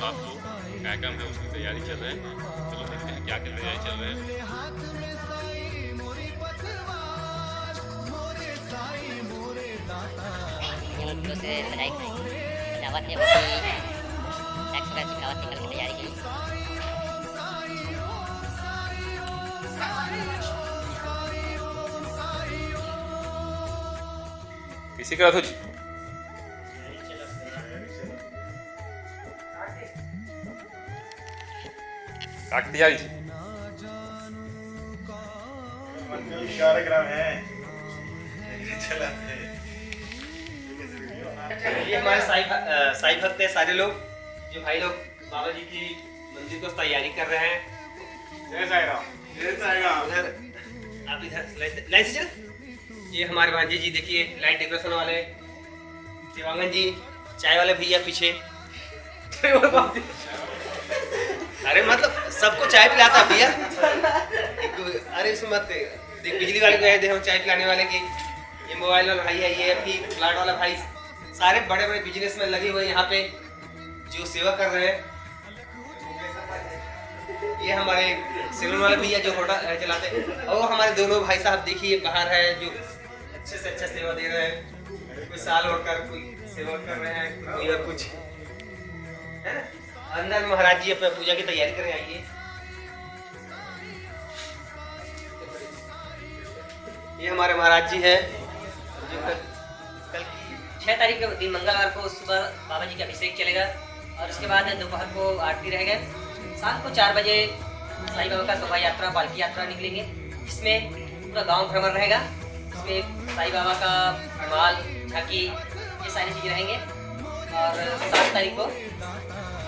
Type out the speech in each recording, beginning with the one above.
रात को कार्यक्रम है उसकी तैयारी चल रही है। चलो देखते हैं क्या क्या तैयारी चल रही है। फूलों से सजाई सजावट है वो भी 100 का सजावट निकल की तैयारी की। किसी का तो काट दिया कार्यक्रम है। ये हमारे साई भक्त है सारे लोग, जो भाई लोग बाबा जी की मंदिर को तैयारी कर रहे हैं। जय साई राम। जय साई राम। उधर आप इधर लाइन से चल। ये हमारे भांजे जी देखिए लाइट डेकोरेशन वाले, शिवांगन जी चाय वाले भैया पीछे। अरे मतलब सबको चाय पिलाता भैया। अरे इसमें मत देख, बिजली वाले को देखो चाय पिलाने वाले की, ये मोबाइल वाला भाई है, ये अभी फ्लैट वाला भाई, सारे बड़े बड़े बिजनेस में लगे हुए यहाँ पे जो सेवा कर रहे हैं। ये हमारे सैलून वाले भैया जो होटल चलाते हैं, और हमारे दोनों भाई साहब देखिए बाहर है जो अच्छे से अच्छा सेवा दे रहे हैं। कोई साल और कर कोई सेवा कर रहे हैं, कोई और कुछ है ना। अंदर महाराज जी अपने पूजा की तैयारी करें, आइए। ये हमारे महाराज जी है जो कल की 6 तारीख के दिन मंगलवार को सुबह बाबा जी का अभिषेक चलेगा और उसके बाद दोपहर को आरती रहेगा। शाम को 4 बजे साईं बाबा का शोभा यात्रा पालकी यात्रा निकलेंगे, जिसमें पूरा गांव भ्रमण रहेगा। इसमें साईं बाबा का माल झांकी ये सारी चीज़ें रहेंगे। और 7 तारीख को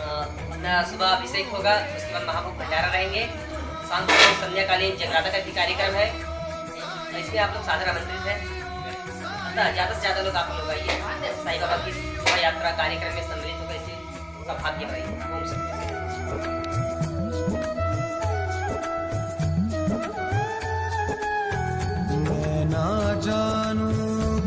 अपना सुबह अभिषेक होगा, उसके बाद महाभोग भंडारा रहेंगे। शाम को संध्याकालीन जगराता का भी कार्यक्रम है, इसमें आप लोग सादर आमंत्रित हैं। ज़्यादा से ज़्यादा लोग आप लोग आइए, साईं बाबा की शोभा यात्रा कार्यक्रम में सम्मिलित होकर इसे सौभाग्य भरी घूम सकते हैं।